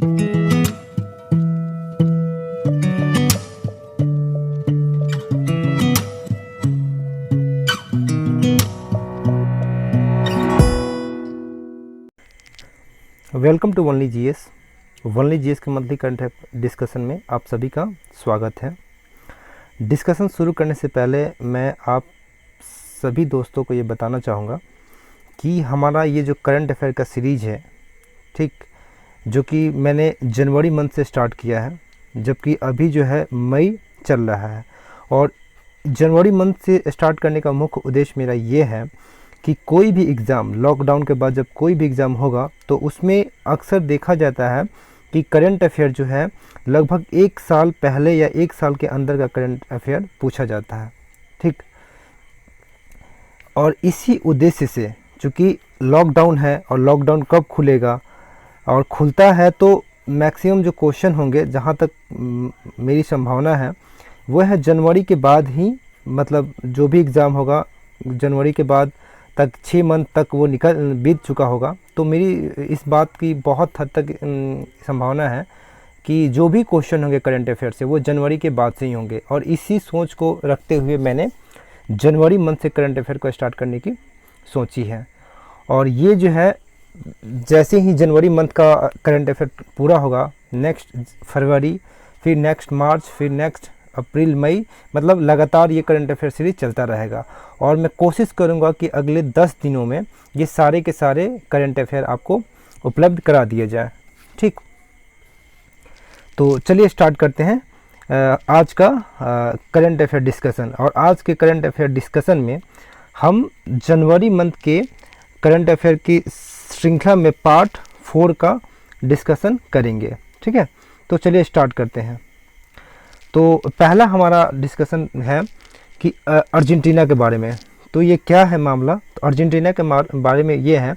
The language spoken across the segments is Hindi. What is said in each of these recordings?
Welcome to only GS. Only GS के मंथली करंट डिस्कशन में आप सभी का स्वागत है। डिस्कशन शुरू करने से पहले मैं आप सभी दोस्तों को ये बताना चाहूँगा कि हमारा ये जो करंट अफेयर का सीरीज़ है, ठीक, जो कि मैंने जनवरी मंथ से स्टार्ट किया है, जबकि अभी जो है मई चल रहा है। और जनवरी मंथ से स्टार्ट करने का मुख्य उद्देश्य मेरा ये है कि कोई भी एग्ज़ाम, लॉकडाउन के बाद जब कोई भी एग्ज़ाम होगा तो उसमें अक्सर देखा जाता है कि करंट अफेयर जो है लगभग 1 साल पहले या 1 साल के अंदर का करंट अफेयर पूछा जाता है, ठीक। और इसी उद्देश्य से, चूँकि लॉकडाउन है और लॉकडाउन कब खुलेगा और खुलता है तो मैक्सिमम जो क्वेश्चन होंगे, जहाँ तक मेरी संभावना है, वो है जनवरी के बाद ही, मतलब जो भी एग्ज़ाम होगा जनवरी के बाद तक 6 मंथ तक वो बीत चुका होगा। तो मेरी इस बात की बहुत हद तक संभावना है कि जो भी क्वेश्चन होंगे करंट अफेयर से वो जनवरी के बाद से ही होंगे। और इसी सोच को रखते हुए मैंने जनवरी मंथ से करंट अफेयर को स्टार्ट करने की सोची है। और ये जो है, जैसे ही जनवरी मंथ का करंट अफेयर पूरा होगा, नेक्स्ट फरवरी, फिर नेक्स्ट मार्च, फिर नेक्स्ट अप्रैल, मई, मतलब लगातार ये करंट अफेयर सीरीज चलता रहेगा। और मैं कोशिश करूंगा कि अगले 10 दिनों में ये सारे के सारे करंट अफेयर आपको उपलब्ध करा दिए जाए, ठीक। तो चलिए स्टार्ट करते हैं आज का करंट अफेयर डिस्कशन। और आज के करंट अफेयर डिस्कशन में हम जनवरी मंथ के करंट अफेयर की श्रृंखला में पार्ट 4 का डिस्कशन करेंगे, ठीक है। तो चलिए स्टार्ट करते हैं। तो पहला हमारा डिस्कशन है कि अर्जेंटीना के बारे में। तो ये क्या है मामला? तो अर्जेंटीना के बारे में ये है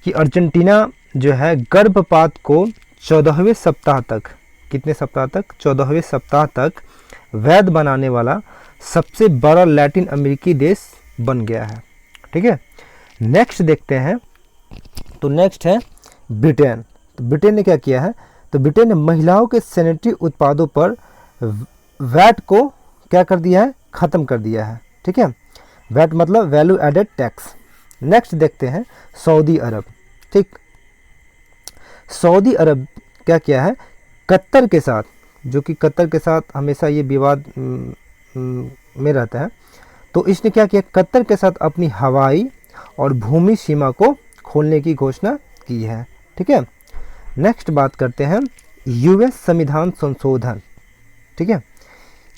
कि अर्जेंटीना जो है गर्भपात को 14वें सप्ताह तक, कितने सप्ताह तक? 14वें सप्ताह तक वैध बनाने वाला सबसे बड़ा लैटिन अमेरिकी देश बन गया है, ठीक है। नेक्स्ट देखते हैं। तो नेक्स्ट है ब्रिटेन। तो ब्रिटेन ने क्या किया है? तो ब्रिटेन ने महिलाओं के सैनिटरी उत्पादों पर वैट को क्या कर दिया है? ख़त्म कर दिया है, ठीक है। वैट मतलब वैल्यू एडेड टैक्स। नेक्स्ट देखते हैं सऊदी अरब, ठीक। सऊदी अरब क्या किया है? कतर के साथ, जो कि कतर के साथ हमेशा ये विवाद में रहता है, तो इसने क्या किया? कतर के साथ अपनी हवाई और भूमि सीमा को खोलने की घोषणा की है, ठीक है। नेक्स्ट बात करते हैं यूएस संविधान संशोधन, ठीक है।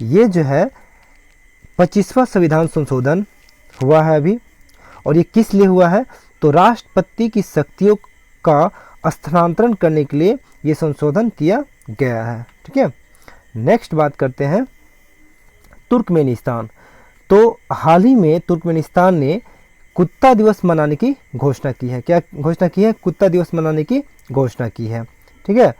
ये जो है 25वां संविधान संशोधन हुआ है अभी। और ये किस लिए हुआ है? तो राष्ट्रपति की शक्तियों का स्थानांतरण करने के लिए ये संशोधन किया गया है, ठीक है। नेक्स्ट बात करते हैं तुर्कमेनिस्तान। तो हाल ही में तुर्कमेनिस्तान ने कुत्ता दिवस मनाने की घोषणा की है। क्या घोषणा की है? कुत्ता दिवस मनाने की घोषणा की है, ठीक है।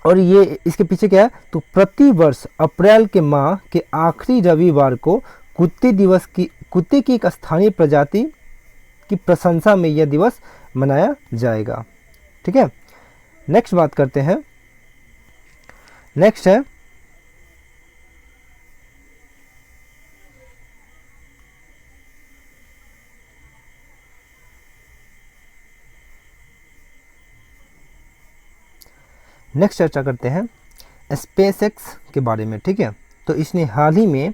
और ये इसके पीछे क्या है? तो प्रति वर्ष अप्रैल के माह के आखिरी रविवार को कुत्ते की एक स्थानीय प्रजाति की प्रशंसा में यह दिवस मनाया जाएगा, ठीक है। नेक्स्ट बात करते हैं। नेक्स्ट है नेक्स्ट चर्चा करते हैं स्पेसएक्स के बारे में, ठीक है। तो इसने हाल ही में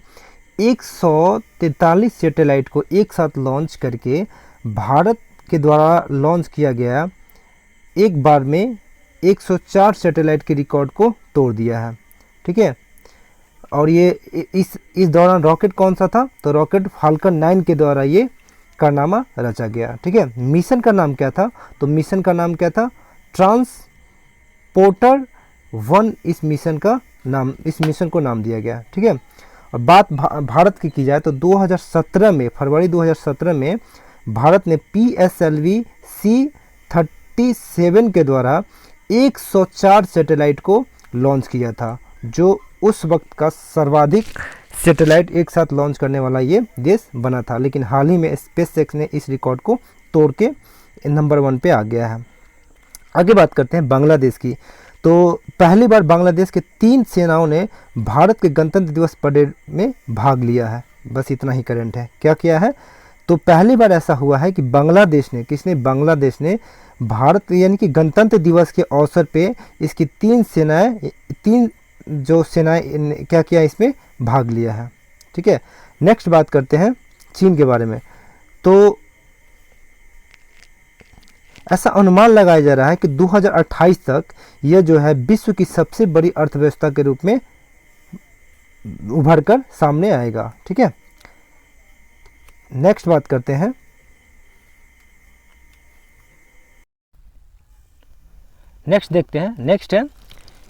143 सैटेलाइट को एक साथ लॉन्च करके भारत के द्वारा लॉन्च किया गया एक बार में 104 सैटेलाइट के रिकॉर्ड को तोड़ दिया है, ठीक है। और ये इस दौरान रॉकेट कौन सा था? तो रॉकेट फाल्कन 9 के द्वारा ये कारनामा रचा गया, ठीक है। मिशन का नाम क्या था? तो मिशन का नाम क्या था? ट्रांसपोर्टर 1 इस मिशन को नाम दिया गया, ठीक है। और बात भारत की जाए तो 2017 में, फरवरी 2017 में भारत ने PSLV C-37 के द्वारा 104 सैटेलाइट को लॉन्च किया था, जो उस वक्त का सर्वाधिक सैटेलाइट एक साथ लॉन्च करने वाला ये देश बना था। लेकिन हाल ही में स्पेसएक्स ने इस रिकॉर्ड को तोड़ के नंबर 1 पे आ गया है। आगे बात करते हैं बांग्लादेश की। तो पहली बार बांग्लादेश के 3 सेनाओं ने भारत के गणतंत्र दिवस परेड में भाग लिया है। बस इतना ही करंट है। क्या किया है? तो पहली बार ऐसा हुआ है कि बांग्लादेश ने, किसने? बांग्लादेश ने भारत यानी कि गणतंत्र दिवस के अवसर पे इसकी 3 जो सेनाएं क्या किया, इसमें भाग लिया है। ठीक है, नेक्स्ट बात करते हैं चीन के बारे में। तो ऐसा अनुमान लगाया जा रहा है कि 2028 तक यह जो है विश्व की सबसे बड़ी अर्थव्यवस्था के रूप में उभर कर सामने आएगा। ठीक है, नेक्स्ट बात करते हैं नेक्स्ट देखते हैं। नेक्स्ट है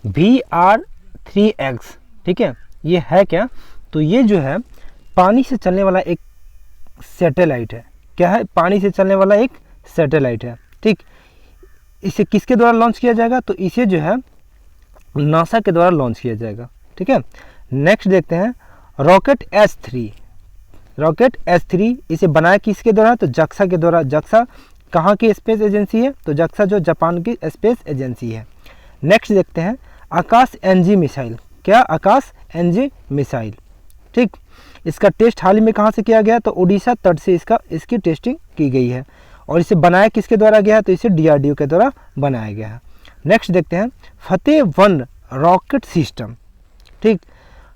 VR3X। ठीक है, ये है क्या? तो ये जो है पानी से चलने वाला एक सैटेलाइट है। क्या है? पानी से चलने वाला एक सैटेलाइट है। ठीक, इसे किसके द्वारा लॉन्च किया जाएगा? तो इसे जो है नासा के द्वारा लॉन्च किया जाएगा। ठीक है, नेक्स्ट देखते हैं रॉकेट S3। रॉकेट S3 इसे बनाया किसके द्वारा? तो JAXA के द्वारा। JAXA कहाँ की स्पेस एजेंसी है? तो JAXA जो जापान की स्पेस एजेंसी है। नेक्स्ट देखते हैं आकाश NG मिसाइल। क्या? आकाश NG मिसाइल। ठीक, इसका टेस्ट हाल ही में कहाँ से किया गया? तो उड़ीसा तट से इसकी टेस्टिंग की गई है। और इसे बनाया किसके द्वारा गया है? तो इसे DRDO के द्वारा बनाया गया है। नेक्स्ट देखते हैं फतेह-1 रॉकेट सिस्टम। ठीक,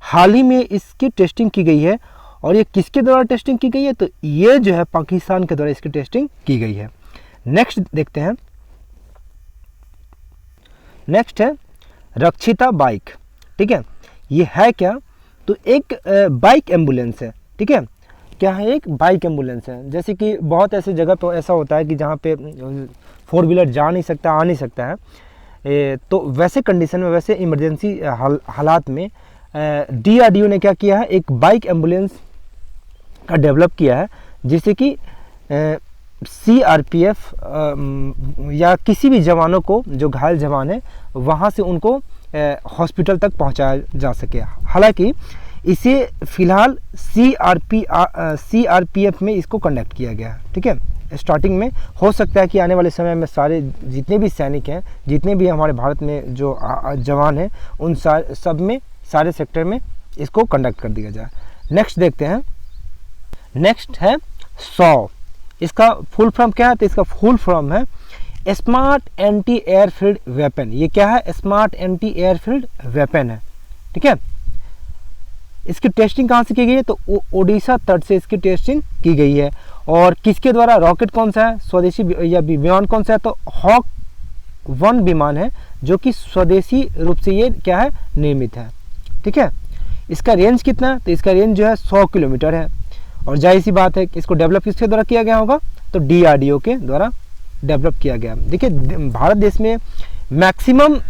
हाल ही में इसकी टेस्टिंग की गई है। और ये किसके द्वारा टेस्टिंग की गई है? तो ये जो है पाकिस्तान के द्वारा इसकी टेस्टिंग की गई है। नेक्स्ट देखते हैं, नेक्स्ट है रक्षिता बाइक। ठीक है, ये है क्या? तो एक बाइक एम्बुलेंस है। ठीक है, क्या है? एक बाइक एम्बुलेंस है। जैसे कि बहुत ऐसे जगह पर ऐसा होता है कि जहाँ पे 4 व्हीलर जा नहीं सकता, आ नहीं सकता है, तो वैसे कंडीशन में, वैसे इमरजेंसी हालात में DRDO ने क्या किया है? एक बाइक एम्बुलेंस का डेवलप किया है, जिससे कि CRPF या किसी भी जवानों को, जो घायल जवान है, वहाँ से उनको हॉस्पिटल तक पहुँचाया जा सके। हालांकि इसे फिलहाल CRPF में इसको कंडक्ट किया गया है। ठीक है, स्टार्टिंग में हो सकता है कि आने वाले समय में सारे जितने भी सैनिक हैं, जितने भी हमारे भारत में जो जवान हैं, उन सब में, सारे सेक्टर में इसको कंडक्ट कर दिया जाए। नेक्स्ट देखते हैं, नेक्स्ट है 100। इसका फुल फॉर्म क्या है? तो इसका फुल फॉर्म है स्मार्ट एंटी एयरफील्ड वेपन। ये क्या है? स्मार्ट एंटी एयरफील्ड वेपन है। ठीक है, इसकी टेस्टिंग कहाँ से की गई है? तो ओडिशा तट से इसकी टेस्टिंग की गई है। और किसके द्वारा? रॉकेट कौन सा है? स्वदेशी या विमान कौन सा है? तो Hawk-1 विमान है, जो कि स्वदेशी रूप से ये क्या है? निर्मित है। ठीक है, इसका रेंज कितना है? तो इसका रेंज जो है 100 किलोमीटर है। और जाहिर सी बात है कि इसको डेवलप किसके द्वारा किया गया होगा? तो DRDO के द्वारा डेवलप किया गया। देखिए, भारत देश में मैक्सिमम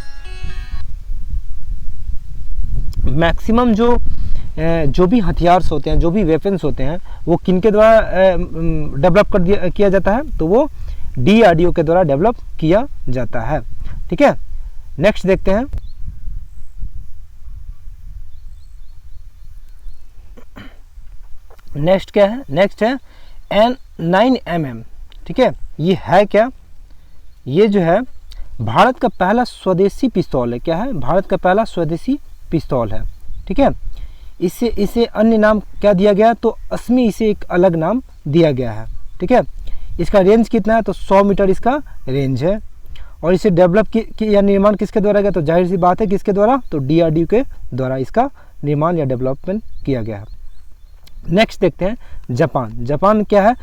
जो भी हथियार्स होते हैं, जो भी वेपन्स होते हैं, वो किनके द्वारा डेवलप किया जाता है? तो वो DRDO के द्वारा डेवलप किया जाता है। ठीक है, नेक्स्ट देखते हैं, नेक्स्ट क्या है? नेक्स्ट है N9mm। ठीक है, ये है क्या? ये जो है भारत का पहला स्वदेशी पिस्तौल है। क्या है? भारत का पहला स्वदेशी पिस्तौल है। ठीक है, इसे अन्य नाम क्या दिया गया? तो अस्मी, इसे एक अलग नाम दिया गया है। ठीक है, इसका रेंज कितना है? तो 100 मीटर इसका रेंज है। और इसे डेवलप या निर्माण किसके द्वारा गया? तो जाहिर सी बात है किसके द्वारा? तो DRDO के द्वारा इसका निर्माण या डेवलपमेंट किया गया है। नेक्स्ट देखते हैं जापान। जापान क्या है?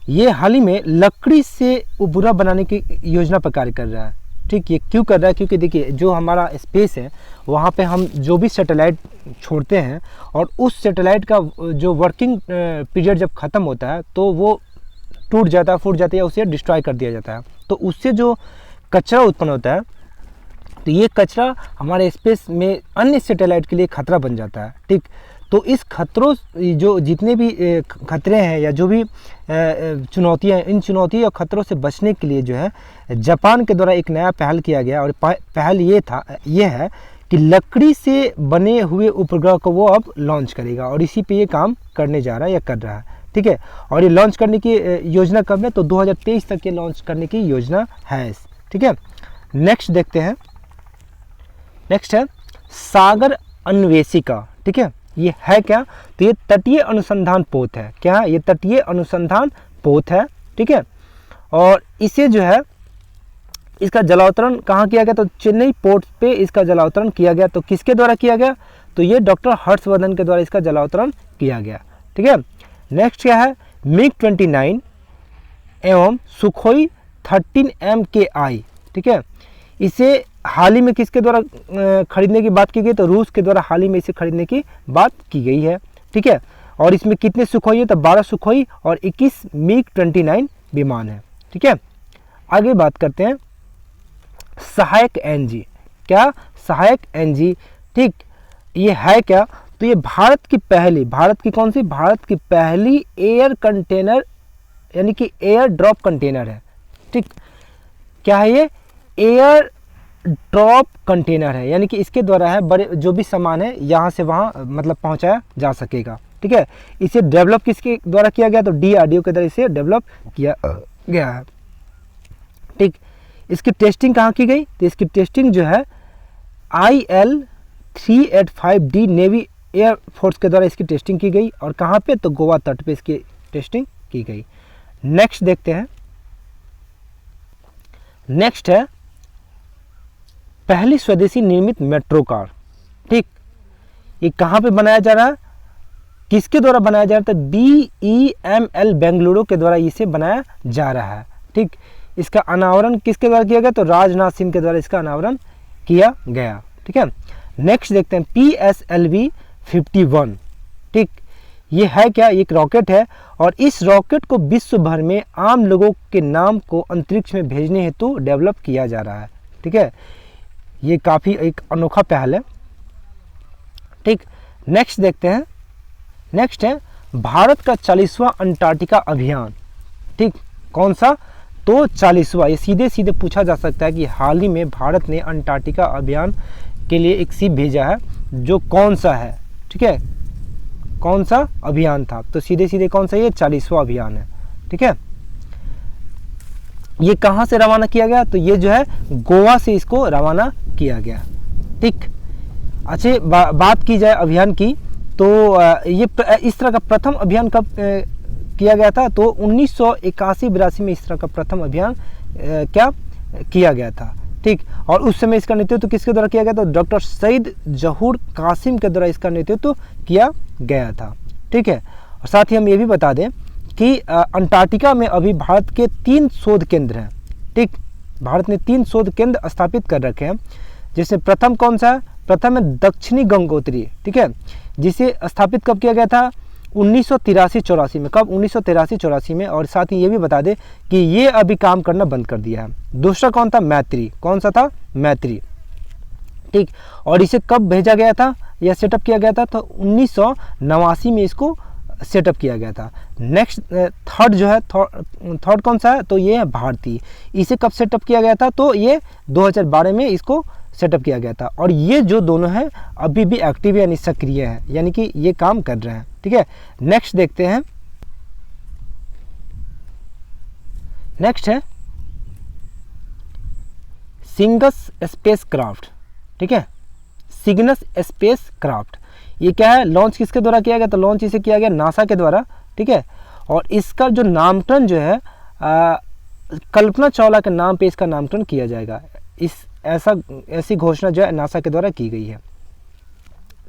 ये हाल ही में लकड़ी से उपग्रह बनाने की योजना पर कार्य कर रहा है। ठीक, ये क्यों कर रहा है? क्योंकि देखिए, जो हमारा स्पेस है, वहाँ पे हम जो भी सैटेलाइट छोड़ते हैं, और उस सैटेलाइट का जो वर्किंग पीरियड जब ख़त्म होता है, तो वो टूट जाता है, फूट जाता है, या उसे डिस्ट्रॉय कर दिया जाता है। तो उससे जो कचरा उत्पन्न होता है, तो ये कचरा हमारे स्पेस में अन्य सैटेलाइट के लिए खतरा बन जाता है। ठीक, तो इस खतरों, जो जितने भी खतरे हैं या जो भी चुनौतियां हैं, इन चुनौतियों और खतरों से बचने के लिए जो है जापान के द्वारा एक नया पहल किया गया। और पहल ये है कि लकड़ी से बने हुए उपग्रह को वो अब लॉन्च करेगा, और इसी पे ये काम करने जा रहा है या कर रहा है। ठीक है, और ये लॉन्च करने की योजना कब है? तो 2023 तक ये लॉन्च करने की योजना है। ठीक है, नेक्स्ट देखते हैं, नेक्स्ट है सागर अन्वेषिका। ठीक है, ये है क्या, तो ये तटीय अनुसंधान पोत है। क्या है, ये तटीय अनुसंधान पोत है। ठीक है, और इसे जो है इसका जलावतरण कहाँ किया गया, तो चेन्नई पोर्ट पे इसका जलावतरण किया गया। तो किसके द्वारा किया गया, तो ये डॉक्टर हर्षवर्धन के द्वारा इसका जलावतरण किया गया। ठीक है, नेक्स्ट क्या है, मिग 29 एवं सुखोई 13 MKI। ठीक है, इसे हाल ही में किसके द्वारा खरीदने की बात की गई, तो रूस के द्वारा हाल ही में इसे खरीदने की बात की गई है। ठीक है, और इसमें कितने सुखोई है, तो 12 सुखोई और 21 मिग 29 विमान है। ठीक है, आगे बात करते हैं सहायक एनजी। क्या, सहायक एनजी। ठीक, ये है क्या, तो ये भारत की पहली, भारत की कौन सी, भारत की पहली एयर कंटेनर यानी कि एयर ड्रॉप कंटेनर है। ठीक, क्या है ये, एयर ड्रॉप कंटेनर है, यानी कि इसके द्वारा है बड़े जो भी सामान है यहाँ से वहाँ मतलब पहुँचाया जा सकेगा। ठीक है, इसे डेवलप किसके द्वारा किया गया, तो DRDO के द्वारा इसे डेवलप किया गया है। ठीक, इसकी टेस्टिंग कहाँ की गई, तो इसकी टेस्टिंग जो है IL-385D नेवी एयर फोर्स के द्वारा इसकी टेस्टिंग की गई, और कहाँ पे, तो गोवा तट पे इसकी टेस्टिंग की गई। नेक्स्ट देखते हैं, नेक्स्ट है पहली स्वदेशी निर्मित मेट्रो कार। ठीक, ये कहाँ पे बनाया जा रहा है, किसके द्वारा बनाया जा रहा है, BEML बेंगलुरु के द्वारा इसे बनाया जा रहा है। ठीक, इसका अनावरण किसके द्वारा किया गया, तो राजनाथ सिंह के द्वारा इसका अनावरण किया गया। ठीक है, नेक्स्ट देखते हैं PSLV 51। ठीक, ये है क्या, एक रॉकेट है, और इस रॉकेट को विश्व भर में आम लोगों के नाम को अंतरिक्ष में भेजने हेतु डेवलप किया जा रहा है। ठीक है, ये काफ़ी एक अनोखा पहल है। ठीक, नेक्स्ट देखते हैं, नेक्स्ट है भारत का 40वां अंटार्कटिका अभियान। ठीक, कौन सा, तो 40वां। ये सीधे सीधे पूछा जा सकता है कि हाल ही में भारत ने अंटार्कटिका अभियान के लिए एक शिप भेजा है, जो कौन सा है। ठीक है, कौन सा अभियान था, तो सीधे सीधे कौन सा, ये 40वां अभियान है। ठीक है, ये कहाँ से रवाना किया गया, तो ये जो है गोवा से इसको रवाना किया गया। ठीक, अच्छा बात की जाए अभियान की, तो ये इस तरह का प्रथम अभियान कब किया गया था, तो 1981-82 में इस तरह का प्रथम अभियान क्या किया गया था। ठीक, और उस समय इसका नेतृत्व किसके द्वारा किया गया था, डॉक्टर सईद जहूर कासिम के द्वारा इसका नेतृत्व किया गया था। ठीक है, और साथ ही हम ये भी बता दें कि अंटार्कटिका में अभी भारत के 3 शोध केंद्र हैं। ठीक, भारत ने 3 शोध केंद्र स्थापित कर रखे हैं, जिसमें प्रथम कौन सा है, प्रथम है दक्षिणी गंगोत्री। ठीक है, जिसे स्थापित कब किया गया था, 1983-84 में। कब, 1983-84 में। और साथ ही ये भी बता दें कि ये अभी काम करना बंद कर दिया है। दूसरा कौन था, मैत्री। कौन सा था, मैत्री। ठीक, और इसे कब भेजा गया था या सेटअप किया गया था, तो 1989 में इसको सेटअप किया गया था। नेक्स्ट थर्ड जो है, थर्ड कौन सा है, तो ये है भारती। इसे कब सेटअप किया गया था, तो ये 2012 में इसको सेटअप किया गया था। और ये जो दोनों हैं अभी भी एक्टिव यानी सक्रिय है, यानी कि ये काम कर रहे हैं। ठीक है, नेक्स्ट देखते हैं, नेक्स्ट है सिग्नस स्पेस क्राफ्ट। ठीक है, सिग्नस स्पेस क्राफ्ट, ये क्या है, लॉन्च किसके द्वारा किया गया, तो लॉन्च इसे किया गया नासा के द्वारा। ठीक है, और इसका जो नामकरण जो है कल्पना चावला के नाम पे इसका नामकरण किया जाएगा। ऐसी घोषणा जो है नासा के द्वारा की गई है।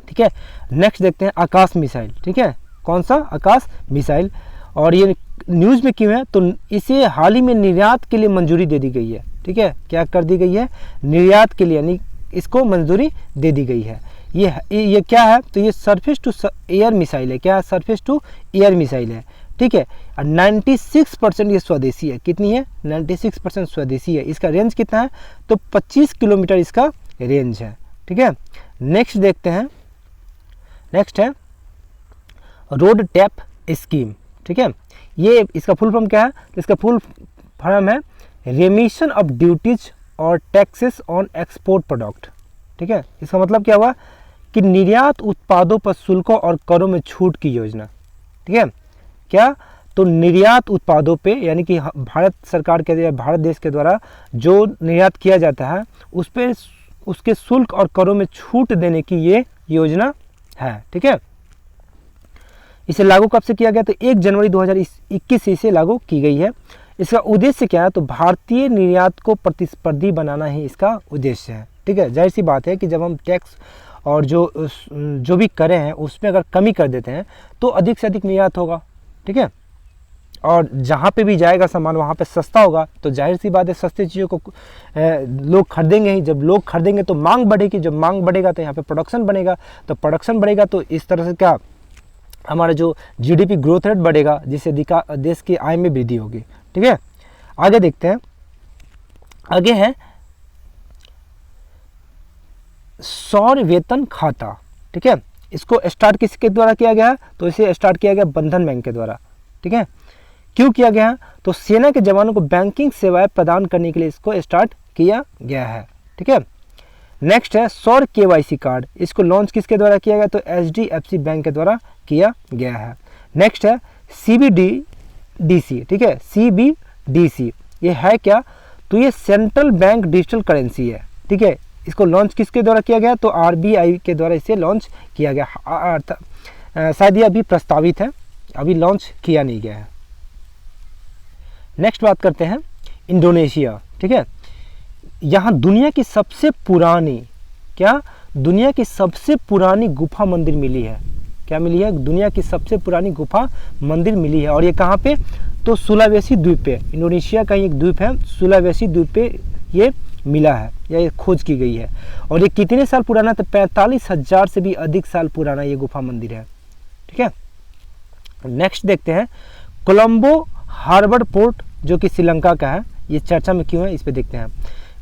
ठीक है, नेक्स्ट देखते हैं आकाश मिसाइल। ठीक है, कौन सा, आकाश मिसाइल। और ये न्यूज़ में क्यों है, तो इसे हाल ही में निर्यात के लिए मंजूरी दे दी गई है। ठीक है, क्या कर दी गई है, निर्यात के लिए, यानी इसको मंजूरी दे दी गई है। ये क्या है, तो ये सरफेस टू एयर मिसाइल है। क्या है, सरफेस टू एयर मिसाइल है। ठीक है, 96% ये स्वदेशी है। कितनी है, 96% स्वदेशी है। इसका रेंज कितना है, तो 25 किलोमीटर इसका रेंज है। ठीक है, नेक्स्ट देखते हैं, नेक्स्ट है रोड टैप स्कीम। ठीक है, ये इसका फुल फॉर्म क्या है, तो इसका फुल फॉर्म है रेमिशन ऑफ ड्यूटीज और टैक्सेस ऑन एक्सपोर्ट प्रोडक्ट। ठीक है, इसका मतलब क्या हुआ कि निर्यात उत्पादों पर शुल्कों और करों में छूट की योजना। ठीक है, क्या, तो तो निर्यात उत्पादों पे, यानी कि भारत सरकार के, भारत देश के द्वारा जो निर्यात किया जाता है उस पे उसके शुल्क और करों में छूट देने की ये योजना है। ठीक है, इसे लागू कब से किया गया? तो 1 जनवरी 2021 से इसे लागू की गई है। इसका उद्देश्य क्या है? तो भारतीय निर्यात को प्रतिस्पर्धी बनाना ही इसका उद्देश्य है। ठीक है, जाहिर सी बात है कि जब हम टैक्स और जो भी करें हैं उसमें अगर कमी कर देते हैं तो अधिक से अधिक निर्यात होगा। ठीक है, और जहाँ पे भी जाएगा सामान वहाँ पे सस्ता होगा, तो जाहिर सी बात है सस्ती चीज़ों को लोग खरीदेंगे ही। जब लोग खरीदेंगे तो मांग बढ़ेगी, जब मांग बढ़ेगा तो यहाँ पे प्रोडक्शन बनेगा, तो प्रोडक्शन बढ़ेगा तो इस तरह से क्या हमारा जो जीडीपी ग्रोथ रेट बढ़ेगा, जिससे देश की आय में वृद्धि होगी। ठीक है, आगे देखते हैं। आगे है सौर वेतन खाता। ठीक है, इसको स्टार्ट किसके द्वारा किया गया है? तो इसे स्टार्ट किया गया बंधन बैंक के द्वारा। ठीक है, क्यों किया गया है? तो सेना के जवानों को बैंकिंग सेवाएं प्रदान करने के लिए इसको स्टार्ट किया गया है। ठीक है, नेक्स्ट है सौर केवाईसी कार्ड। इसको लॉन्च किसके द्वारा किया गया? तो HDFC बैंक के द्वारा किया गया है। नेक्स्ट है CBDC। ठीक है, CBDC ये है क्या? तो ये सेंट्रल बैंक डिजिटल करेंसी है। ठीक है, इसको लॉन्च किसके द्वारा किया गया? तो RBI के द्वारा इसे लॉन्च किया गया। शायद ये अभी प्रस्तावित है, अभी लॉन्च किया नहीं गया है। नेक्स्ट बात करते हैं इंडोनेशिया। ठीक है, यहाँ दुनिया की सबसे पुरानी दुनिया की सबसे पुरानी गुफा मंदिर मिली है। क्या मिली है? दुनिया की सबसे पुरानी गुफा मंदिर मिली है। और ये कहाँ पे? तो सुलावेसी द्वीप पे, इंडोनेशिया का एक द्वीप है, सुलावेसी द्वीप पे ये मिला है या ये खोज की गई है। और ये कितने साल पुराना? तो 45,000 से भी अधिक साल पुराना ये गुफा मंदिर है। ठीक है, नेक्स्ट देखते हैं कोलंबो हार्बर पोर्ट जो कि श्रीलंका का है। ये चर्चा में क्यों है इस पे देखते हैं।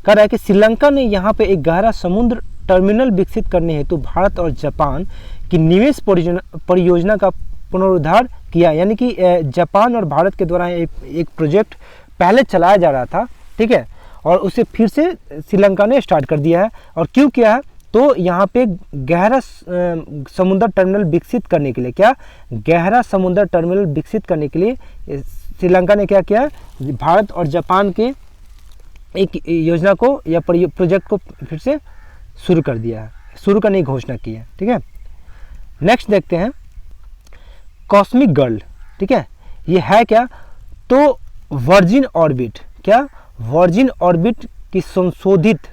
कह रहा है कि श्रीलंका ने यहाँ पे एक गहरा समुद्र टर्मिनल विकसित करने हेतु भारत और जापान की निवेश परियोजना का पुनरुद्धार किया। यानी कि जापान और भारत के द्वारा एक प्रोजेक्ट पहले चलाया जा रहा था। ठीक है, और उसे फिर से श्रीलंका ने स्टार्ट कर दिया है। और क्यों किया है? तो यहाँ पे गहरा समुद्र टर्मिनल विकसित करने के लिए, क्या गहरा समुद्र टर्मिनल विकसित करने के लिए श्रीलंका ने क्या किया? भारत और जापान के एक योजना को या प्रोजेक्ट को फिर से शुरू कर दिया है, शुरू करने की घोषणा की है। ठीक है, नेक्स्ट देखते हैं कॉस्मिक गर्ल। ठीक है, ये है क्या? तो वर्जिन ऑर्बिट, क्या वर्जिन ऑर्बिट की संशोधित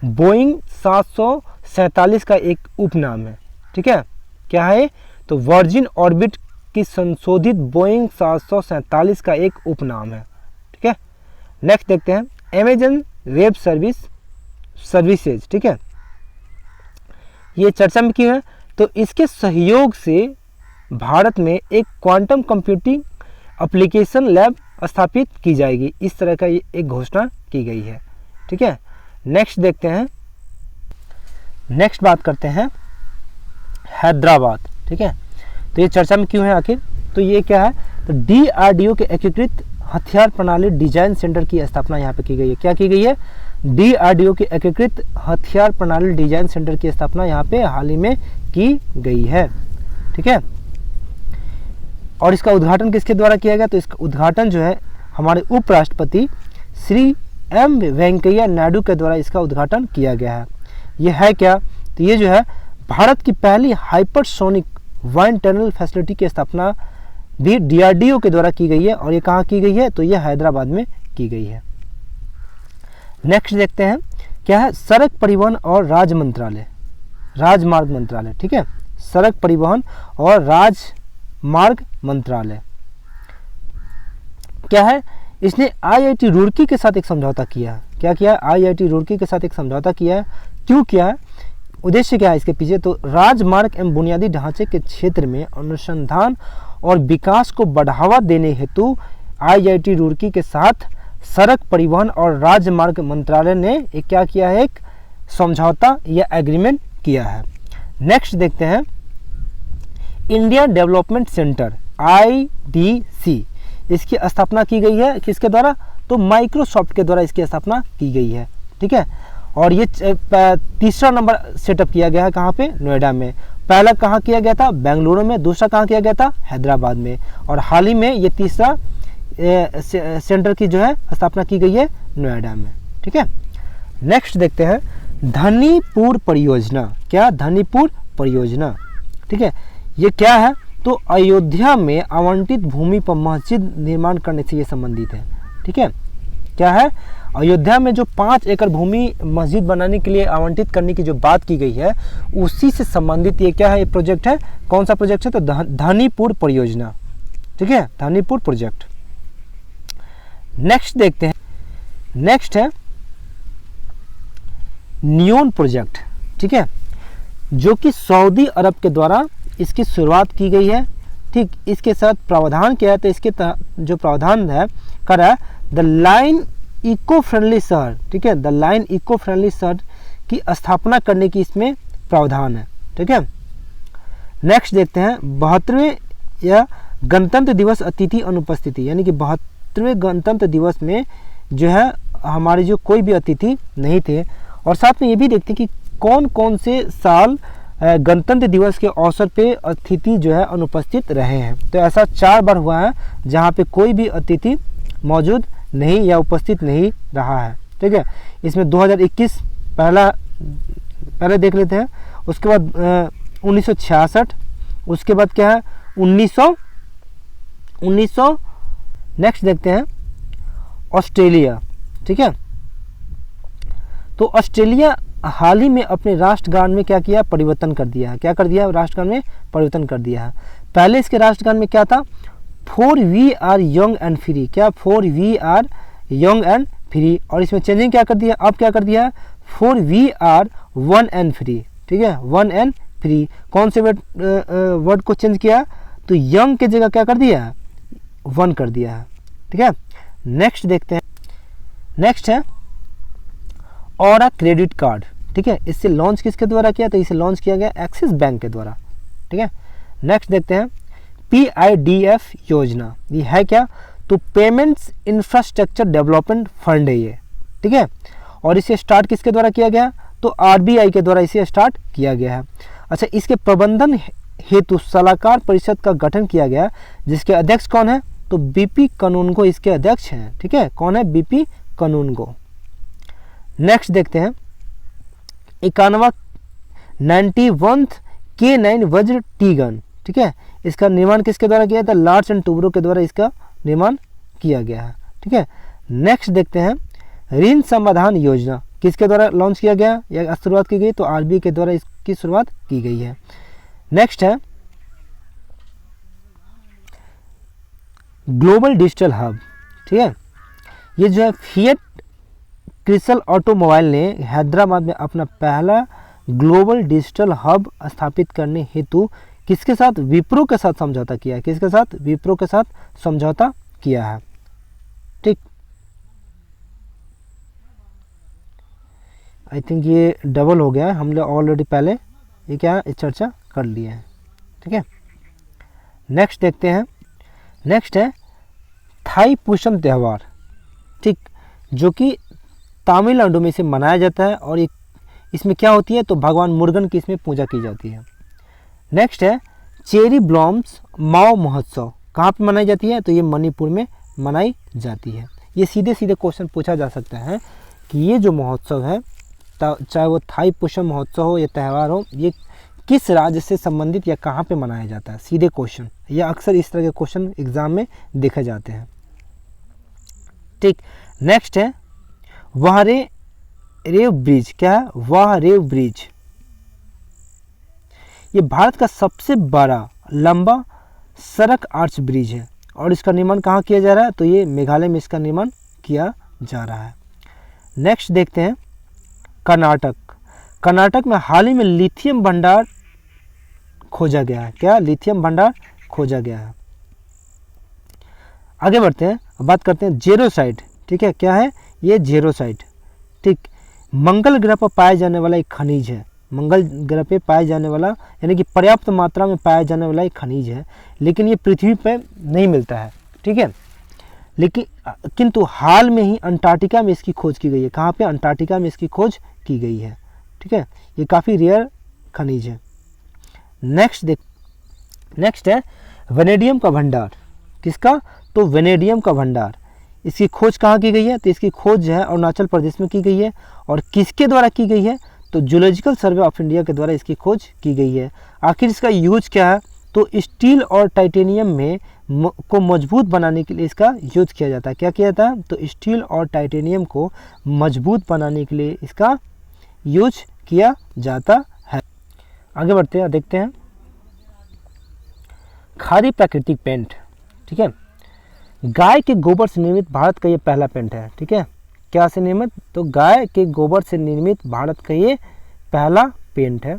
बोइंग 747 का एक उपनाम है। ठीक है, क्या है? तो वर्जिन ऑर्बिट की संशोधित बोइंग 747 का एक उपनाम है। ठीक है, नेक्स्ट देखते हैं अमेजन वेब सर्विसेज। ठीक है, ये चर्चा में क्यों है? तो इसके सहयोग से भारत में एक क्वांटम कंप्यूटिंग एप्लीकेशन लैब स्थापित की जाएगी, इस तरह का एक घोषणा की गई है। ठीक है, नेक्स्ट देखते हैं, नेक्स्ट बात करते हैं हैदराबाद। ठीक है, तो ये चर्चा में क्यों है आखिर? तो ये क्या है? तो DRDO के एकीकृत हथियार प्रणाली डिजाइन सेंटर की स्थापना यहाँ पे की गई है। क्या की गई है? DRDO के एकीकृत हथियार प्रणाली डिजाइन सेंटर की स्थापना यहाँ पे हाल ही में की गई है। ठीक है, और इसका उद्घाटन किसके द्वारा किया गया? तो इसका उद्घाटन जो है हमारे उपराष्ट्रपति श्री M वेंकैया नायडू के द्वारा इसका उद्घाटन किया गया है। ये है क्या? तो ये जो है भारत की पहली हाइपरसोनिक वाइन टनल फैसिलिटी की स्थापना भी DRDO के द्वारा की गई है। और ये कहाँ की गई है? तो ये हैदराबाद में की गई है। नेक्स्ट देखते हैं क्या है? सड़क परिवहन और राजमार्ग मंत्रालय। ठीक है, सड़क परिवहन और राजमार्ग मंत्रालय क्या है? इसने IIT रुड़की के साथ एक समझौता किया है। क्या किया? IIT रुड़की के साथ एक समझौता किया है। क्यों किया है? उद्देश्य क्या है इसके पीछे? तो राजमार्ग एवं बुनियादी ढांचे के क्षेत्र में अनुसंधान और विकास को बढ़ावा देने हेतु IIT रुड़की के साथ सड़क परिवहन और राजमार्ग मंत्रालय ने एक क्या किया है? एक समझौता या एग्रीमेंट किया है। नेक्स्ट देखते हैं इंडिया डेवलपमेंट सेंटर IDC, इसकी स्थापना की गई है किसके द्वारा? तो माइक्रोसॉफ्ट के द्वारा इसकी स्थापना की गई है। ठीक है, और ये तीसरा नंबर सेटअप किया गया है कहाँ पे? नोएडा में। पहला कहाँ किया गया था? बेंगलुरु में। दूसरा कहाँ किया गया था? हैदराबाद में। और हाल ही में ये तीसरा सेंटर की जो है स्थापना की गई है नोएडा में। ठीक है, नेक्स्ट देखते हैं धनीपुर परियोजना। क्या? धनीपुर परियोजना। ठीक है, ये क्या है? तो अयोध्या में आवंटित भूमि पर मस्जिद निर्माण करने से ये संबंधित है। ठीक है, क्या है? अयोध्या में जो 5 एकड़ भूमि मस्जिद बनाने के लिए आवंटित करने की जो बात की गई है, उसी से संबंधित ये क्या है? ये प्रोजेक्ट है। कौन सा प्रोजेक्ट है? तो धनीपुर परियोजना। ठीक है, धनीपुर प्रोजेक्ट। नेक्स्ट देखते हैं, नेक्स्ट है नियोन प्रोजेक्ट। ठीक है, जो कि सऊदी अरब के द्वारा इसकी शुरुआत की गई है। ठीक, इसके साथ प्रावधान क्या है? तो इसके जो प्रावधान है करा है द लाइन इको फ्रेंडली शहर। ठीक है, द लाइन इको फ्रेंडली शहर की स्थापना करने की इसमें प्रावधान है। ठीक है, नेक्स्ट देखते हैं 72वें या गणतंत्र दिवस अतिथि अनुपस्थिति, यानी कि 72वें गणतंत्र दिवस में जो है हमारे जो कोई भी अतिथि नहीं थे। और साथ में ये भी देखते हैं कि कौन कौन से साल गणतंत्र दिवस के अवसर पे अतिथि जो है अनुपस्थित रहे हैं। तो ऐसा 4 बार हुआ है जहाँ पे कोई भी अतिथि मौजूद नहीं या उपस्थित नहीं रहा है। ठीक है, इसमें 2021 पहले देख लेते हैं। उसके बाद 1966, उसके बाद क्या है 1900 नेक्स्ट देखते हैं ऑस्ट्रेलिया। ठीक है, तो ऑस्ट्रेलिया हाल ही में अपने राष्ट्रगान में क्या किया? परिवर्तन कर दिया है। क्या कर दिया? राष्ट्रगान में परिवर्तन कर दिया है। पहले इसके राष्ट्रगान में क्या था? For we are young and free. क्या? For we are young and free. और इसमें चेंजिंग क्या कर दिया? अब क्या कर दिया है? For we are one and free. ठीक है, वन एंड फ्री। कौन से वर्ड को चेंज किया? तो यंग के जगह क्या कर दिया है? वन कर दिया है। ठीक है, नेक्स्ट देखते हैं, नेक्स्ट है औरा क्रेडिट कार्ड। ठीक है, इससे लॉन्च किसके द्वारा किया? तो इसे लॉन्च किया गया एक्सिस बैंक के द्वारा। ठीक है, नेक्स्ट देखते हैं PIDF योजना। ये है क्या? तो पेमेंट्स इंफ्रास्ट्रक्चर डेवलपमेंट फंड है ये। ठीक है, और इसे स्टार्ट किसके द्वारा किया गया? तो RBI के द्वारा इसे स्टार्ट किया गया है। अच्छा, इसके प्रबंधन हेतु सलाहकार परिषद का गठन किया गया, जिसके अध्यक्ष कौन है? तो BP कानूनगो इसके अध्यक्ष हैं। ठीक है, कौन है? BP कानूनगो। नेक्स्ट देखते हैं 91 91th K9 वज्र टी गन। ठीक है, इसका निर्माण किसके द्वारा किया था? लार्स एंड टूब्रो के द्वारा इसका निर्माण किया गया है। ठीक है, नेक्स्ट देखते हैं ऋण समाधान योजना। किसके द्वारा लॉन्च किया गया या शुरुआत की गई? तो RBI के द्वारा इसकी शुरुआत की गई है। नेक्स्ट है ग्लोबल डिजिटल हब। ठीक है, ये जो है फिएट क्रिसल ऑटोमोबाइल ने हैदराबाद में अपना पहला ग्लोबल डिजिटल हब स्थापित करने हेतु किसके साथ? विप्रो के साथ समझौता किया है। किसके साथ? विप्रो के साथ समझौता किया है। ठीक, आई थिंक ये डबल हो गया है, हम लोग ऑलरेडी पहले ये क्या है चर्चा कर लिए हैं। ठीक है, नेक्स्ट देखते हैं, नेक्स्ट है थाई पुषम त्यौहार। ठीक, जो कि तमिलनाडु में इसे मनाया जाता है और इसमें क्या होती है? तो भगवान मुर्गन की इसमें पूजा की जाती है। नेक्स्ट है चेरी ब्लॉम्स माओ महोत्सव। कहाँ पे मनाई जाती है? तो ये मणिपुर में मनाई जाती है। ये सीधे सीधे क्वेश्चन पूछा जा सकता है कि ये जो महोत्सव है, चाहे वो थाई पुषम महोत्सव हो या त्यौहार हो, ये किस राज्य से संबंधित या कहाँ पे मनाया जाता है? सीधे क्वेश्चन, या अक्सर इस तरह के क्वेश्चन एग्जाम में देखे जाते हैं। ठीक, नेक्स्ट है वाहरेव ब्रिज। क्या है? वाहरेव ब्रिज। ये भारत का सबसे बड़ा लंबा सड़क आर्च ब्रिज है और इसका निर्माण कहाँ किया जा रहा है? तो ये मेघालय में इसका निर्माण किया जा रहा है। नेक्स्ट देखते हैं कर्नाटक। कर्नाटक में हाल ही में लिथियम भंडार खोजा गया है। क्या? लिथियम भंडार खोजा गया है। आगे बढ़ते हैं, बात करते हैं जेरोसाइट। ठीक है, क्या है ये? जेरोसाइट। ठीक, मंगल ग्रह पर पाया जाने वाला एक खनिज है। मंगल ग्रह पे पाया जाने वाला, यानी कि पर्याप्त मात्रा में पाया जाने वाला एक खनिज है, लेकिन ये पृथ्वी पर नहीं मिलता है। ठीक है, लेकिन किंतु हाल में ही अंटार्कटिका में इसकी खोज की गई है। कहाँ पे? अंटार्कटिका में इसकी खोज की गई है। ठीक है, ये काफ़ी रेयर खनिज है। नेक्स्ट है वेनेडियम का भंडार। किसका? तो वेनेडियम का भंडार। इसकी खोज कहाँ की गई है? तो इसकी खोज जो है अरुणाचल प्रदेश में की गई है। और किसके द्वारा की गई है? तो जूलॉजिकल सर्वे ऑफ इंडिया के द्वारा इसकी खोज की गई है। आखिर इसका यूज क्या है? तो स्टील और टाइटेनियम में को मजबूत बनाने के लिए इसका यूज किया जाता है। क्या किया जाता है? तो स्टील और टाइटेनियम को मजबूत बनाने के लिए इसका यूज किया जाता है। आगे बढ़ते हैं, देखते हैं खादी प्राकृतिक पेंट। ठीक है, गाय के गोबर से निर्मित भारत का ये पहला पेंट है। ठीक है, क्या से निर्मित? तो गाय के गोबर से निर्मित भारत का ये पहला पेंट है।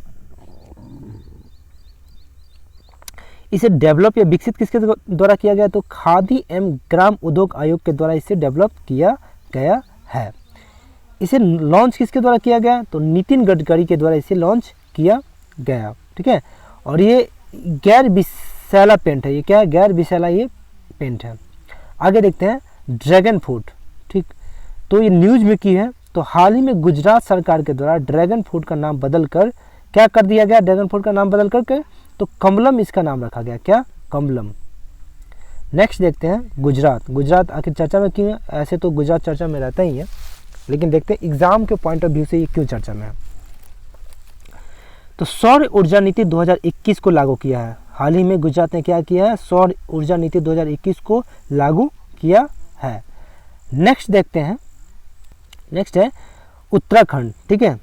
इसे डेवलप या विकसित किसके द्वारा किया गया? तो खादी एवं ग्राम उद्योग आयोग के द्वारा इसे डेवलप किया गया है। इसे लॉन्च किसके द्वारा किया गया? तो नितिन गडकरी के द्वारा इसे लॉन्च किया गया। ठीक है, और ये गैर विषैला पेंट है। ये क्या है? गैर विषैला ये पेंट है। आगे देखते हैं ड्रैगन फ्रूट। ठीक, तो ये न्यूज में की है। तो हाल ही में गुजरात सरकार के द्वारा ड्रैगन फ्रूट का नाम बदल कर क्या कर दिया गया? ड्रैगन फ्रूट का नाम बदल करके तो कमलम इसका नाम रखा गया। क्या? कमलम। नेक्स्ट देखते हैं गुजरात। गुजरात आखिर चर्चा में क्यों है? ऐसे तो गुजरात चर्चा में रहता ही है, लेकिन देखते हैं एग्जाम के पॉइंट ऑफ व्यू से ये क्यों चर्चा में है। तो सौर ऊर्जा नीति 2021 को लागू किया है। हाल ही में गुजरात ने क्या किया है? सौर ऊर्जा नीति 2021 को लागू किया है। नेक्स्ट देखते हैं, नेक्स्ट है उत्तराखंड। ठीक है,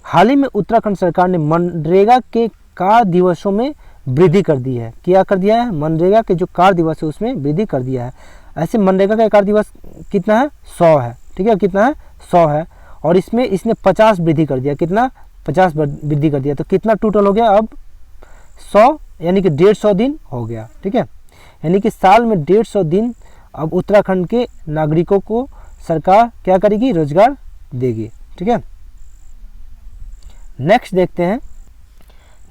हाल ही में उत्तराखंड सरकार ने मनरेगा के कार्य दिवसों में वृद्धि कर दी है। क्या कर दिया है? मनरेगा के जो कार्य दिवस है उसमें वृद्धि कर दिया है। ऐसे मनरेगा का कार्य दिवस कितना है? 100 है। ठीक है, कितना है? 100 है। और इसमें इसने 50 वृद्धि कर दिया। कितना? 50 वृद्धि कर दिया। तो कितना टोटल हो गया अब? 100, यानी कि 150 दिन हो गया। ठीक है, यानी कि साल में 150 दिन अब उत्तराखंड के नागरिकों को सरकार क्या करेगी? रोजगार देगी। ठीक है, नेक्स्ट देखते हैं,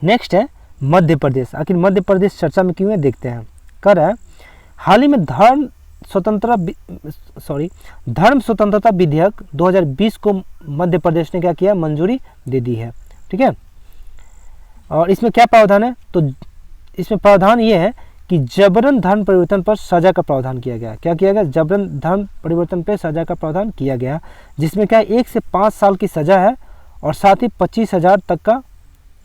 नेक्स्ट है मध्य प्रदेश। आखिर मध्य प्रदेश चर्चा में क्यों है? देखते हैं। कर है हाल ही में धर्म स्वतंत्रता विधेयक 2020 को मध्य प्रदेश ने क्या किया? मंजूरी दे दी है। ठीक है, और इसमें क्या प्रावधान है? तो इसमें प्रावधान ये है कि जबरन धर्म परिवर्तन पर सजा का प्रावधान किया गया। क्या किया गया? जबरन धर्म परिवर्तन पर सजा का प्रावधान किया गया, जिसमें क्या 1 से 5 साल की सजा है और साथ ही 25,000 तक का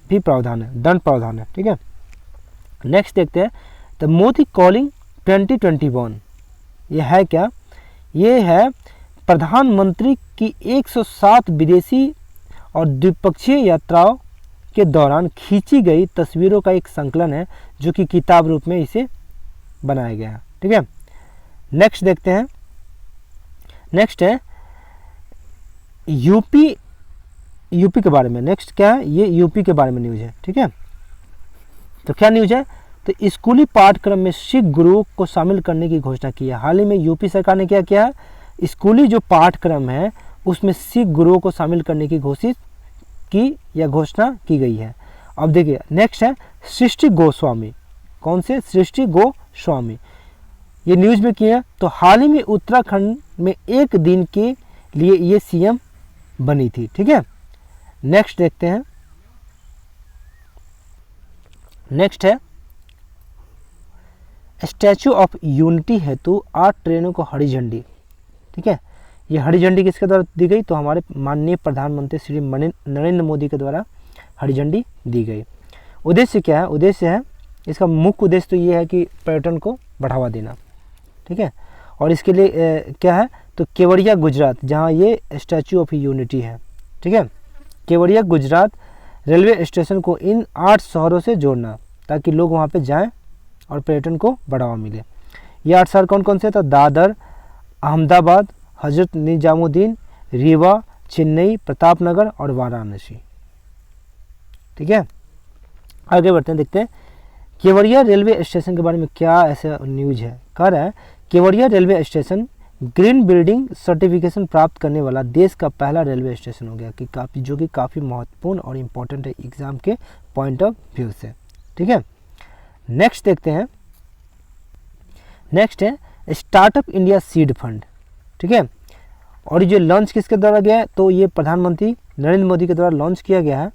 भी प्रावधान है, दंड प्रावधान है। ठीक है, नेक्स्ट देखते हैं द मोदी कॉलिंग 2021। ये है क्या? ये है प्रधानमंत्री की 107 विदेशी और द्विपक्षीय यात्राओं के दौरान खींची गई तस्वीरों का एक संकलन है, जो कि किताब रूप में इसे बनाया गया है। ठीक है, नेक्स्ट देखते हैं, नेक्स्ट है यूपी के बारे में। नेक्स्ट क्या है? ये यूपी के बारे में न्यूज है। ठीक है, तो क्या न्यूज है? तो स्कूली पाठ्यक्रम में सिख गुरुओं को शामिल करने की घोषणा की है। हाल ही में यूपी सरकार ने क्या किया है? स्कूली जो पाठ्यक्रम है उसमें सिख गुरुओं को शामिल करने की घोषणा की गई है। अब देखिए नेक्स्ट है सृष्टि गोस्वामी। कौन से? सृष्टि गोस्वामी। ये न्यूज में किया। तो हाल ही में उत्तराखंड में 1 दिन के लिए ये सीएम बनी थी। ठीक है, नेक्स्ट देखते हैं, नेक्स्ट है स्टैचू ऑफ यूनिटी हेतु 8 ट्रेनों को हरी झंडी। ठीक है, ये हरी झंडी किसके द्वारा दी गई? तो हमारे माननीय प्रधानमंत्री श्री नरेंद्र मोदी के द्वारा हरी झंडी दी गई। उद्देश्य क्या है? उद्देश्य है, इसका मुख्य उद्देश्य तो ये है कि पर्यटन को बढ़ावा देना। ठीक है, और इसके लिए क्या है? तो केवड़िया गुजरात, जहाँ ये स्टैचू ऑफ यूनिटी है। ठीक है, केवड़िया गुजरात रेलवे स्टेशन को इन 8 शहरों से जोड़ना, ताकि लोग वहाँ पे जाएं और पर्यटन को बढ़ावा मिले। ये 8 शहर कौन कौन से? तो दादर, अहमदाबाद, हजरत निजामुद्दीन, रीवा, चेन्नई, प्रतापनगर और वाराणसी। ठीक है, आगे बढ़ते हैं, देखते हैं केवड़िया रेलवे स्टेशन के बारे में क्या ऐसा न्यूज है। कह रहा है Kevadia railway station green building certification प्राप्त करने वाला देश का पहला रेलवे स्टेशन हो गया, कि जो कि काफ़ी महत्वपूर्ण और इम्पोर्टेंट है एग्जाम के पॉइंट ऑफ व्यू से। ठीक है, नेक्स्ट देखते हैं, नेक्स्ट है स्टार्टअप इंडिया सीड फंड। ठीक है, और ये लॉन्च किसके द्वारा गया है? तो ये प्रधानमंत्री नरेंद्र मोदी के द्वारा लॉन्च किया गया है।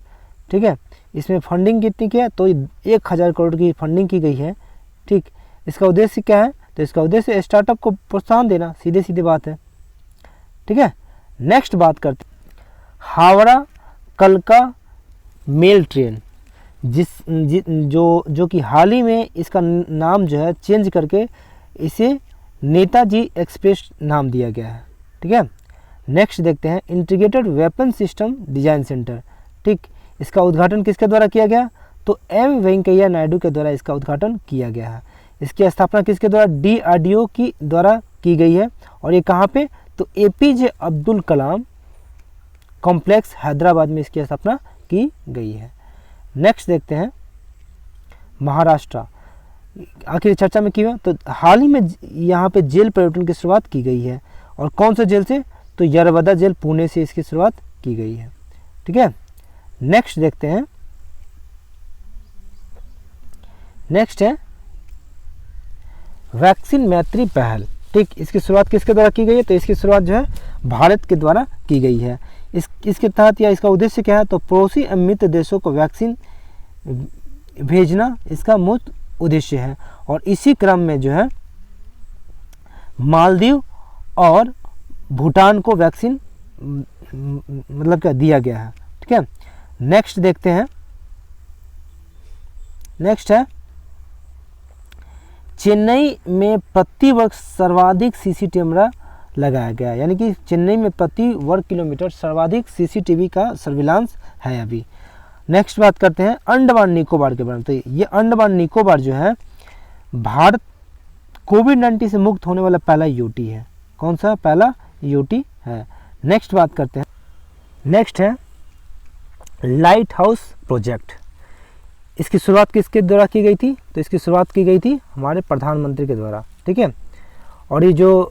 ठीक है। इसमें फंडिंग कितनी की है, तो 1000 करोड़ की फंडिंग की गई है, ठीक। इसका उद्देश्य क्या है, तो इसका उद्देश्य स्टार्टअप को प्रोत्साहन देना, सीधे सीधे बात है, ठीक है। नेक्स्ट बात करते हैं हावड़ा कलका मेल ट्रेन, जो कि हाल ही में इसका नाम जो है चेंज करके इसे नेताजी एक्सप्रेस नाम दिया गया है, ठीक है। नेक्स्ट देखते हैं integrated weapon system design centre, ठीक। इसका उद्घाटन किसके द्वारा किया गया, तो एम वेंकैया नायडू के द्वारा इसका उद्घाटन किया गया है। इसकी स्थापना किसके द्वारा, DRDO की द्वारा की गई है। और ये कहाँ पे, तो APJ अब्दुल कलाम कॉम्प्लेक्स हैदराबाद में इसकी स्थापना की गई है। नेक्स्ट देखते हैं महाराष्ट्र, आखिर चर्चा में किया, तो हाल ही में यहाँ पे जेल पर्यटन की शुरुआत की गई है। और कौन सा जेल से, तो यरवदा जेल पुणे से इसकी शुरुआत की गई है, ठीक है। नेक्स्ट देखते हैं, नेक्स्ट है वैक्सीन मैत्री पहल, ठीक। इसकी शुरुआत किसके द्वारा की गई है, तो इसकी शुरुआत जो है भारत के द्वारा की गई है। इसके तहत या इसका उद्देश्य क्या है, तो पड़ोसी मित्र देशों को वैक्सीन भेजना इसका मुख्य उद्देश्य है। और इसी क्रम में जो है मालदीव और भूटान को वैक्सीन मतलब क्या दिया गया है, ठीक है। नेक्स्ट देखते हैं, नेक्स्ट है चेन्नई में प्रति वर्ग सर्वाधिक CCTV कैमरा लगाया गया, यानी कि चेन्नई में प्रति वर्ग किलोमीटर सर्वाधिक CCTV का सर्विलांस है अभी। नेक्स्ट बात करते हैं अंडमान निकोबार के बारे में, तो ये अंडमान निकोबार जो है भारत कोविड-19 से मुक्त होने वाला पहला यूटी है। कौन सा, पहला यूटी है। नेक्स्ट बात करते हैं, नेक्स्ट है लाइट हाउस प्रोजेक्ट। इसकी शुरुआत किसके द्वारा की गई थी, तो इसकी शुरुआत की गई थी हमारे प्रधानमंत्री के द्वारा, ठीक है। और ये जो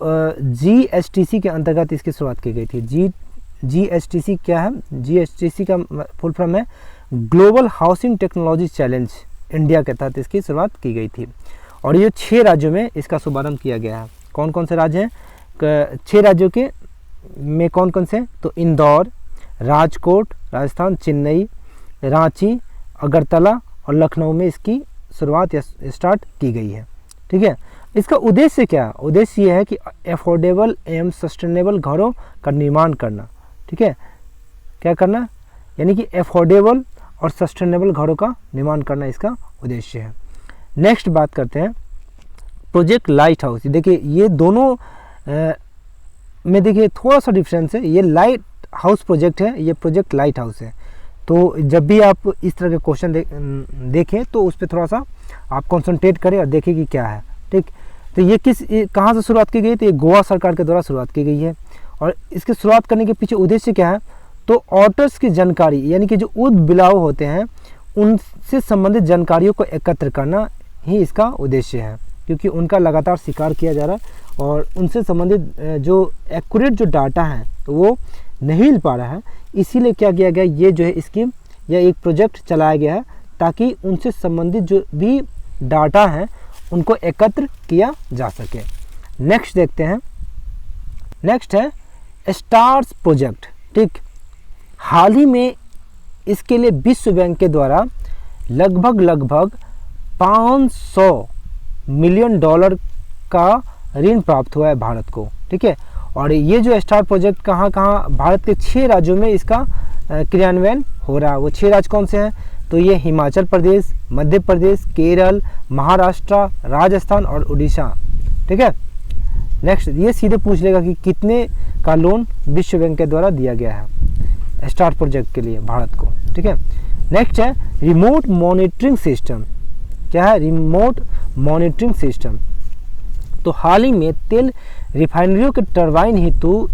GSTC के अंतर्गत इसकी शुरुआत की गई थी। GSTC क्या है, GSTC का फुल फॉर्म है global housing technology challenge, India के तहत इसकी शुरुआत की गई थी। और ये 6 राज्यों में इसका शुभारंभ किया गया है। कौन कौन से राज्य हैं, 6 राज्यों के में कौन कौन से, तो इंदौर, राजकोट राजस्थान, चेन्नई, रांची, अगरतला और लखनऊ में इसकी शुरुआत या स्टार्ट की गई है, ठीक है। इसका उद्देश्य क्या है, उद्देश्य ये है कि अफोर्डेबल एवं सस्टेनेबल घरों का निर्माण करना, ठीक है। क्या करना, यानी कि अफोर्डेबल और सस्टेनेबल घरों का निर्माण करना इसका उद्देश्य है। नेक्स्ट बात करते हैं प्रोजेक्ट लाइट हाउस। देखिए ये दोनों में देखिए थोड़ा सा डिफरेंस है, ये लाइट हाउस प्रोजेक्ट है, ये प्रोजेक्ट लाइट हाउस है। तो जब भी आप इस तरह के क्वेश्चन देखें तो उस पर थोड़ा सा आप कंसंट्रेट करें और देखें कि क्या है, ठीक। तो ये कहाँ से शुरुआत की गई, तो ये गोवा सरकार के द्वारा शुरुआत की गई है। और इसकी शुरुआत करने के पीछे उद्देश्य क्या है, तो ऑटर्स की जानकारी, यानी कि जो ऊद बिलाव होते हैं उनसे संबंधित जानकारियों को एकत्र करना ही इसका उद्देश्य है, क्योंकि उनका लगातार शिकार किया जा रहा है और उनसे संबंधित जो एक्यूरेट जो डाटा है वो नहीं मिल पा रहा है। इसीलिए क्या किया गया, ये जो है स्कीम या एक प्रोजेक्ट चलाया गया है ताकि उनसे संबंधित जो भी डाटा है उनको एकत्र किया जा सके। नेक्स्ट देखते हैं, नेक्स्ट है स्टार्स प्रोजेक्ट, ठीक। हाल ही में इसके लिए विश्व बैंक के द्वारा लगभग 500 मिलियन डॉलर का ऋण प्राप्त हुआ है भारत को, ठीक है। और ये जो स्टार प्रोजेक्ट कहाँ भारत के 6 राज्यों में इसका क्रियान्वयन हो रहा है। वो 6 राज्य कौन से हैं, तो ये हिमाचल प्रदेश, मध्य प्रदेश, केरल, महाराष्ट्र, राजस्थान और उड़ीसा, ठीक है। नेक्स्ट ये सीधे पूछ लेगा कि कितने का लोन विश्व बैंक के द्वारा दिया गया है स्टार प्रोजेक्ट के लिए भारत को, ठीक है। नेक्स्ट है रिमोट मॉनिटरिंग सिस्टम। क्या है, रिमोट मॉनिटरिंग सिस्टम। तो हाल ही में तेल रिफाइनरियों के टरबाइन हेतु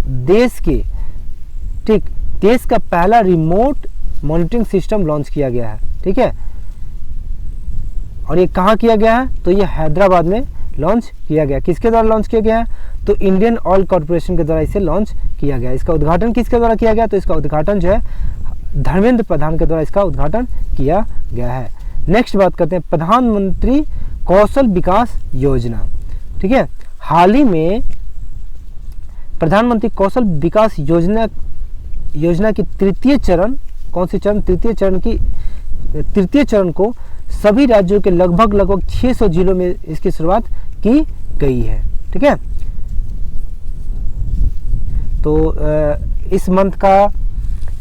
देश का पहला रिमोट मॉनिटरिंग सिस्टम लॉन्च किया गया है, ठीक है। और ये कहाँ किया गया है, तो ये हैदराबाद में लॉन्च किया गया। किसके द्वारा लॉन्च किया गया है, तो इंडियन ऑयल कॉर्पोरेशन के द्वारा इसे लॉन्च किया गया। इसका उद्घाटन किसके द्वारा किया गया, तो इसका उद्घाटन जो है धर्मेंद्र प्रधान के द्वारा इसका उद्घाटन किया गया है। नेक्स्ट बात करते हैं प्रधानमंत्री कौशल विकास योजना, ठीक है। हाल ही में प्रधानमंत्री कौशल विकास योजना की तृतीय चरण, कौन सी चरण, तृतीय चरण की तृतीय चरण को सभी राज्यों के लगभग 600 जिलों में इसकी शुरुआत की गई है। ठीक है, तो इस मंथ का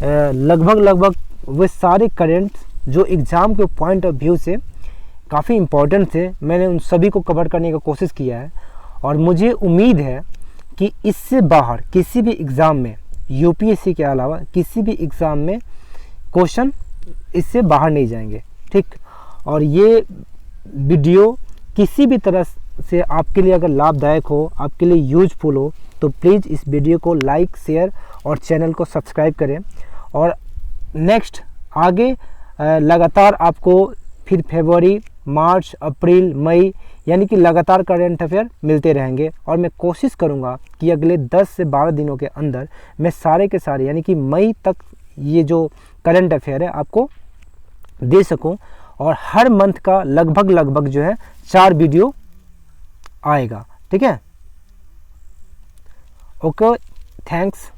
लगभग वे सारे करेंट्स जो एग्ज़ाम के पॉइंट ऑफ व्यू से काफ़ी इम्पोर्टेंट थे, मैंने उन सभी को कवर करने का कोशिश किया है। और मुझे उम्मीद है कि इससे बाहर किसी भी एग्ज़ाम में, यूपीएससी के अलावा किसी भी एग्ज़ाम में क्वेश्चन इससे बाहर नहीं जाएंगे। ठीक, और ये वीडियो किसी भी तरह से आपके लिए अगर लाभदायक हो, आपके लिए यूजफुल हो, तो प्लीज़ इस वीडियो को लाइक, शेयर और चैनल को सब्सक्राइब करें। और नेक्स्ट आगे लगातार आपको फिर फरवरी, मार्च, अप्रैल, मई यानी कि लगातार करंट अफेयर मिलते रहेंगे। और मैं कोशिश करूंगा कि अगले 10 से 12 दिनों के अंदर मैं सारे के सारे यानी कि मई तक ये जो करंट अफेयर है आपको दे सकूं। और हर मंथ का लगभग जो है 4 वीडियो आएगा। ठीक है, ओके, थैंक्स।